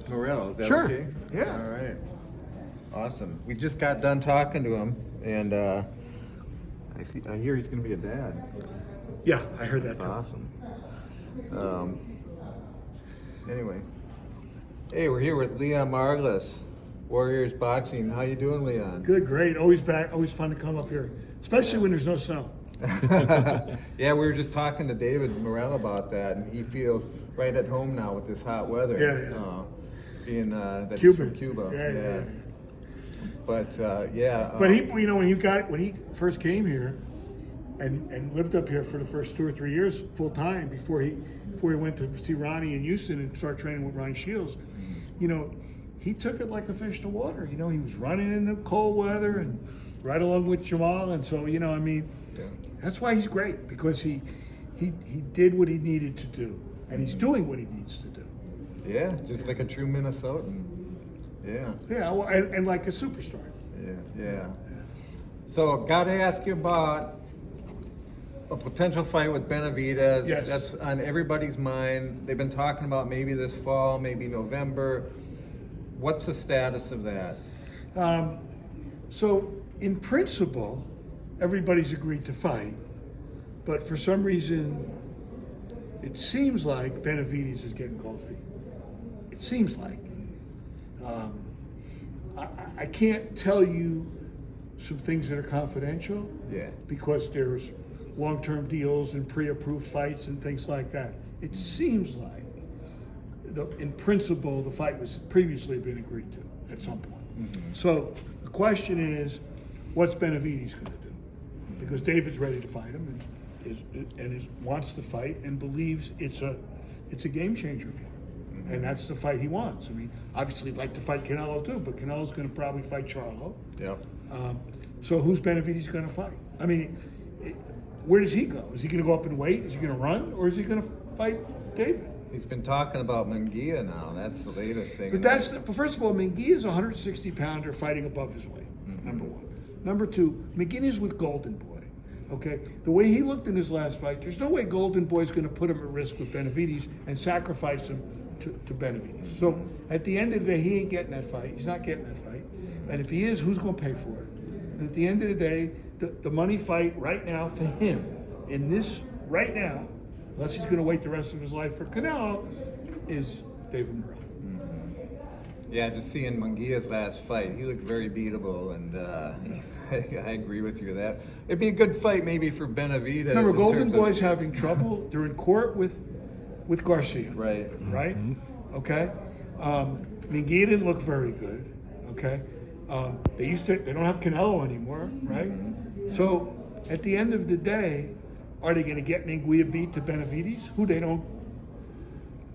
Morrell, is that Sure. okay? Yeah. All right. Awesome. We just got done talking to him, and I hear he's going to be a dad. Yeah, I heard that That's too. awesome. Anyway, hey, we're here with Leon Margules, Warriors Boxing. How you doing, Leon? Good, great. Always back. Always fun to come up here, especially when there's no snow. Yeah, we were just talking to David Morrell about that, and he feels right at home now with this hot weather. Yeah. Being that he's Cuban. from Cuba. Yeah. But yeah. But he, when he first came here, and lived up here for the first 2 or 3 years full time before he went to see Ronnie in Houston and start training with Ronnie Shields, he took it like a fish to water. He was running in the cold weather and right along with Jamal, and so that's why he's great, because he did what he needed to do, and he's doing what he needs to do. Yeah, just like a true Minnesotan. Yeah. Yeah, well, and like a superstar. Yeah. So, got to ask you about a potential fight with Benavidez. Yes. That's on everybody's mind. They've been talking about maybe this fall, maybe November. What's the status of that? So, in principle, everybody's agreed to fight, but for some reason, it seems like Benavidez is getting cold feet. It seems like. I can't tell you some things that are confidential. Yeah. Because there's long-term deals and pre-approved fights and things like that. It seems like, in principle, the fight was previously been agreed to at some point. Mm-hmm. So the question is, what's Benavidez going to do? Because David's ready to fight him and wants to fight and believes it's a game changer for him. And that's the fight he wants. I mean, obviously he'd like to fight Canelo too, but Canelo's going to probably fight Charlo. Yeah. So who's Benavidez going to fight? I mean, where does he go? Is he going to go up and wait? Is he going to run? Or is he going to fight David? He's been talking about Munguia now. That's the latest thing. But first of all, Munguia is a 160-pounder fighting above his weight, number one. Number two, McGuinness with Golden Boy. Okay, the way he looked in his last fight, there's no way Golden Boy's going to put him at risk with Benavidez and sacrifice him to Benavidez. So at the end of the day, he ain't getting that fight. He's not getting that fight. And if he is, who's going to pay for it? And at the end of the day, the money fight right now for him, in this right now, unless he's going to wait the rest of his life for Canelo, is David Morrell. Yeah, just seeing Munguia's last fight, he looked very beatable, and I agree with you that it'd be a good fight maybe for Benavidez. Remember, Golden Boy's having trouble. They're in court with Garcia. Right. Right? Okay? Munguia didn't look very good. Okay? They don't have Canelo anymore, right? So at the end of the day, are they going to get Munguia beat to Benavidez, who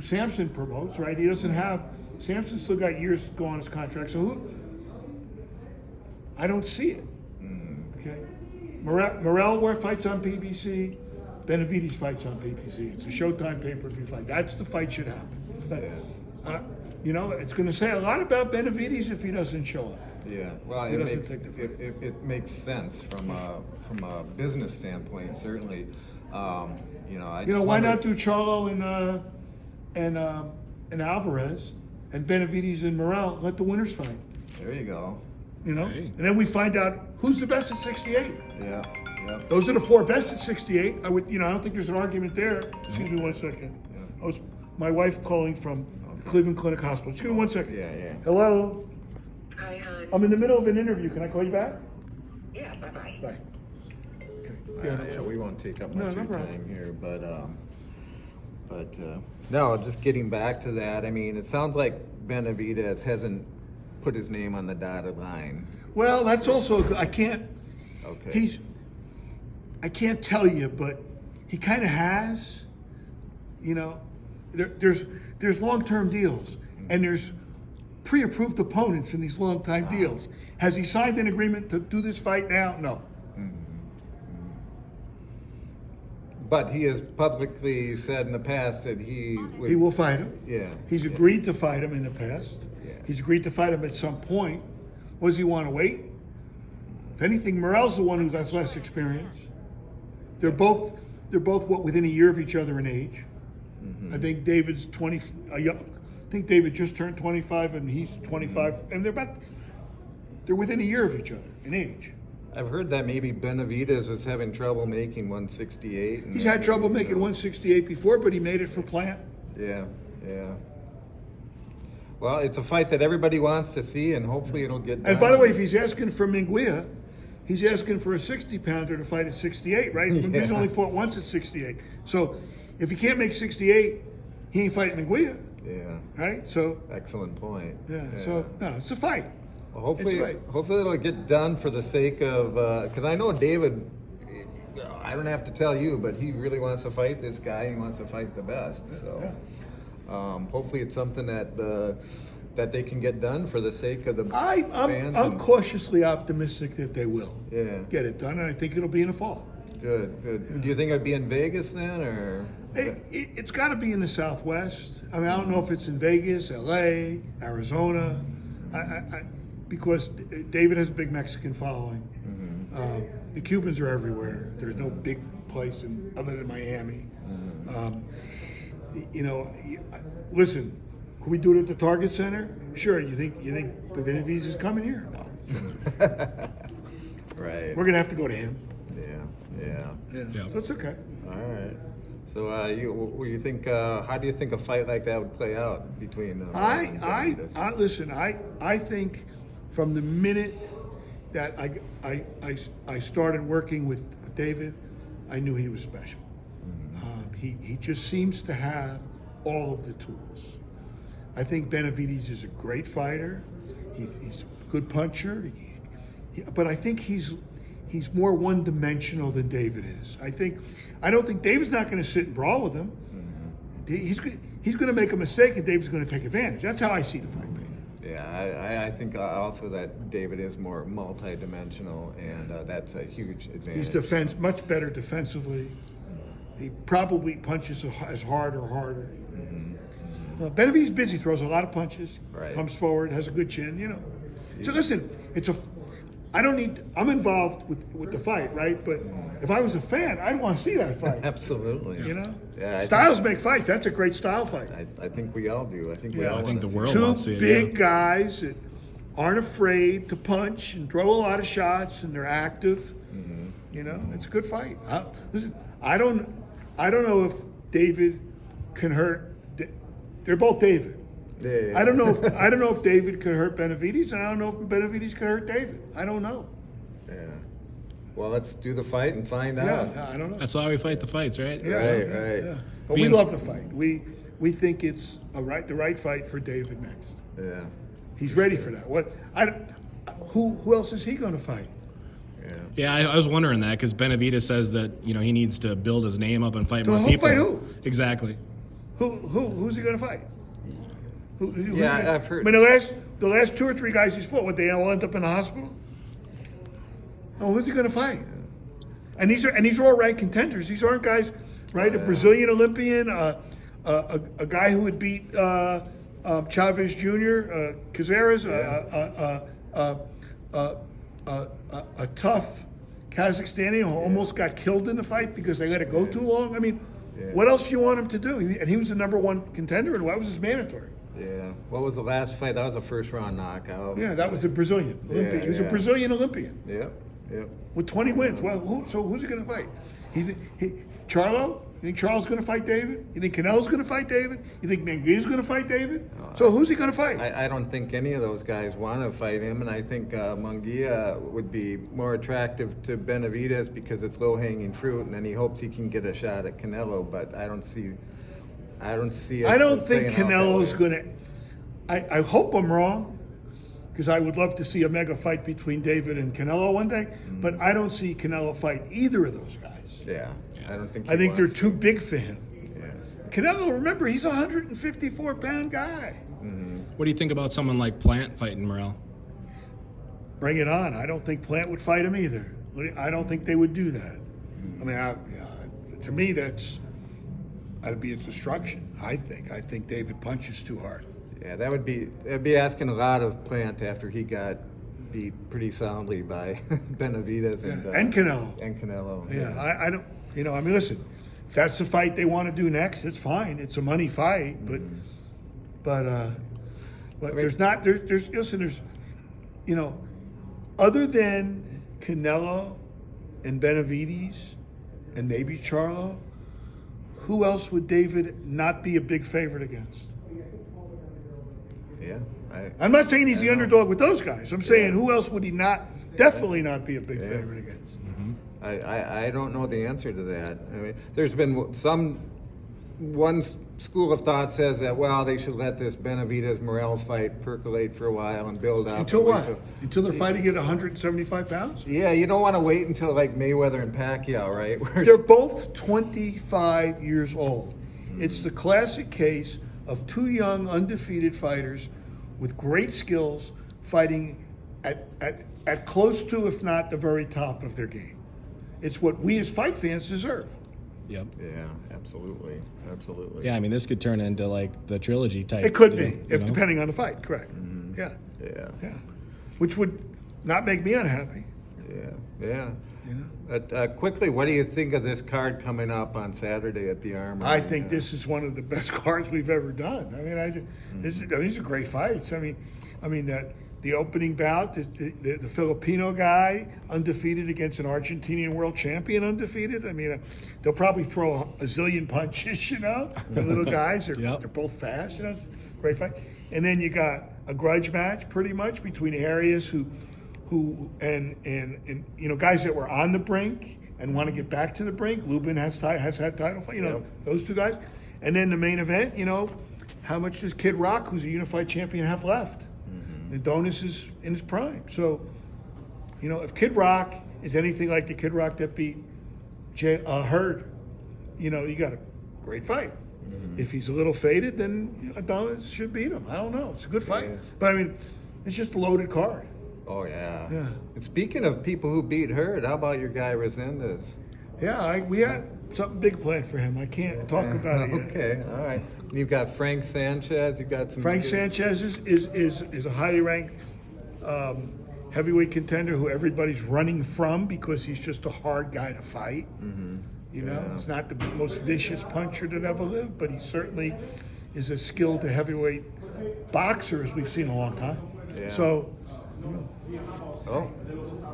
Sampson promotes, right? He doesn't have, Sampson's still got years to go on his contract, so I don't see it. Okay? Morrell fights on PBC, Benavidez fights on PBC. It's a Showtime pay-per-view fight. That's the fight should happen. But, it's going to say a lot about Benavidez if he doesn't show up. Yeah, well, it makes sense from a business standpoint, certainly. Why not do Charlo and Alvarez and Benavidez and Morrell? Let the winners fight. There you go. And then we find out who's the best at 68. Yeah. Those are the four best at 68. I don't think there's an argument there. Excuse me 1 second. Yeah. Oh, it's my wife calling from the Cleveland Clinic Hospital. Excuse me 1 second. Yeah. Hello? Hi, hon. I'm in the middle of an interview. Can I call you back? Yeah, bye-bye. Bye. Okay. We won't take up No, much no of your problem. time here, but no, just getting back to that. I mean, it sounds like Benavidez hasn't put his name on the dotted line. Well, that's also, I can't tell you, but he kind of has. There's long-term deals, and there's pre-approved opponents in these long-time deals. Has he signed an agreement to do this fight now? No. But he has publicly said in the past that he will fight him. Yeah. He's agreed to fight him in the past. Yeah. He's agreed to fight him at some point. What does he want to wait? If anything, Morrell's the one who has less experience. They're both within a year of each other in age. I think David's I think David just turned 25 and he's 25, and they're within a year of each other in age. I've heard that maybe Benavidez was having trouble making 168. He's had trouble making 168 before, but he made it for Plant. Yeah. Well, it's a fight that everybody wants to see, and hopefully it'll get done. And by the way, if he's asking for Minguia, he's asking for a 60-pounder to fight at 68, right? Yeah. Minguia's only fought once at 68. So if he can't make 68, he ain't fighting Minguia. Yeah. Right? So Excellent point. so no, it's a fight. Well, hopefully, It's right. hopefully it'll get done for the sake of, because I know David, I don't have to tell you, but he really wants to fight this guy. He wants to fight the best. So hopefully it's something that that they can get done for the sake of the fans. I'm cautiously optimistic that they will get it done, and I think it'll be in the fall. Good. Yeah. Do you think it'd be in Vegas then, or? It's got to be in the Southwest. I mean, I don't know if it's in Vegas, LA, Arizona, because David has a big Mexican following. The Cubans are everywhere. There's no big place other than Miami. Listen, can we do it at the Target Center? Sure. You think Benavidez is coming here? No. Right. We're gonna have to go to him. Yeah. So it's okay. All right. So you think? How do you think a fight like that would play out between? Listen. I think from the minute that I started working with David, I knew he was special. He just seems to have all of the tools. I think Benavidez is a great fighter. He's a good puncher, but I think he's more one-dimensional than David is. I don't think David's not going to sit and brawl with him. He's going to make a mistake, and David's going to take advantage. That's how I see the fight being. Yeah, I think also that David is more multi-dimensional, and that's a huge advantage. He's much better defensively. He probably punches as hard or harder. Benavidez busy, throws a lot of punches, comes forward, has a good chin, So listen, I'm involved with the fight, right? But if I was a fan, I'd want to see that fight. Absolutely. Yeah, Styles make fights. That's a great style fight. I think we all do. I think we all I think want the to see world it. wants to see Two it. big guys that aren't afraid to punch and throw a lot of shots, and they're active. It's a good fight. Listen, I don't know if David can hurt. They're both David. Yeah. I don't know if David could hurt Benavidez, and I don't know if Benavidez could hurt David. I don't know. Yeah. Well, let's do the fight and find out. I don't know. That's why we fight the fights, right? Right. Yeah. But we love the fight. We think it's the right fight for David next. Yeah. He's ready for that. Who else is he going to fight? Yeah, I was wondering that because Benavidez says that he needs to build his name up and fight more people. Fight who? Exactly. Who's he going to fight? I've heard. I mean, the last 2 or 3 guys he's fought, they all end up in the hospital? Oh, who's he going to fight? And these are all ranked contenders. These aren't guys, right? A Brazilian Olympian, a guy who would beat Chavez Jr., Caceres, a tough Kazakhstani who almost got killed in the fight because they let it go too long. I mean, what else do you want him to do? And he was the #1 contender, and what was his mandatory? Yeah. What was the last fight? That was a first-round knockout. Yeah, that was a Brazilian Olympian. He was a Brazilian Olympian. Yep. With 20 wins. Well, who's he going to fight? Charlo? You think Charles going to fight David? You think Canelo's going to fight David? You think Minguia's going to fight David? So who's he going to fight? I don't think any of those guys want to fight him, and I think Munguia would be more attractive to Benavidez because it's low-hanging fruit, and then he hopes he can get a shot at Canelo. But I don't see. I don't think Canelo's going to. I hope I'm wrong, because I would love to see a mega fight between David and Canelo one day. But I don't see Canelo fight either of those guys. Yeah. I don't think. I think they're too big for him. Yeah. Canelo, remember, he's a 154-pound guy. What do you think about someone like Plant fighting Morrell? Bring it on. I don't think Plant would fight him either. I don't think they would do that. I mean, to me, that'd be a destruction. I think David punches too hard. Yeah, that'd be asking a lot of Plant after he got beat pretty soundly by Benavidez and Canelo. And Canelo. Yeah, I don't. I mean, listen, if that's the fight they want to do next, it's fine. It's a money fight, but But there's not there's listen, there's other than Canelo and Benavidez and maybe Charlo, who else would David not be a big favorite against? Yeah. I'm not saying he's the underdog with those guys. I'm saying who else would he definitely not be a big favorite against? I don't know the answer to that. I mean, there's been one school of thought says that, well, they should let this Benavidez Morrell fight percolate for a while and build up. Until what? Until they're fighting at 175 pounds? Yeah, you don't want to wait until like Mayweather and Pacquiao, right? They're both 25 years old. It's the classic case of two young, undefeated fighters with great skills fighting at close to, if not the very top of their game. It's what we as fight fans deserve. Yep. Yeah, absolutely. Yeah, I mean, this could turn into like the trilogy type. It could deal, be, if depending on the fight, correct. Yeah. Which would not make me unhappy. Yeah. Quickly, what do you think of this card coming up on Saturday at the Armory? I think this is one of the best cards we've ever done. I mean, these are great fights. I mean that the opening bout, the Filipino guy undefeated against an Argentinian world champion undefeated. I mean, they'll probably throw a zillion punches. The little guys they're both fast. It's a great fight. And then you got a grudge match, pretty much, between areas who guys that were on the brink and want to get back to the brink. Lubin has had title fight. Those two guys. And then the main event. How much does Kid Rock, who's a unified champion, have left? Adonis is in his prime. So, if Kid Rock is anything like the Kid Rock that beat Hurd, you got a great fight. If he's a little faded, then Adonis should beat him. I don't know. It's a good fight. But, I mean, it's just a loaded card. Oh, yeah. Yeah. And speaking of people who beat Hurd, how about your guy Resendez? Yeah, we had something big planned for him. I can't talk about it yet. Okay, all right. You've got Frank Sanchez. You've got some. Frank Sanchez is a highly ranked heavyweight contender who everybody's running from because he's just a hard guy to fight. He's not the most vicious puncher that ever lived, but he certainly is as skilled a heavyweight boxer as we've seen in a long time. Yeah. So. Oh,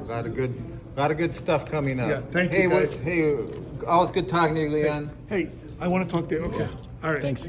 a lot of good stuff coming up. Yeah, thank you, guys. Always good talking to you, Leon. Hey, I want to talk to you. Okay. All right. Thanks.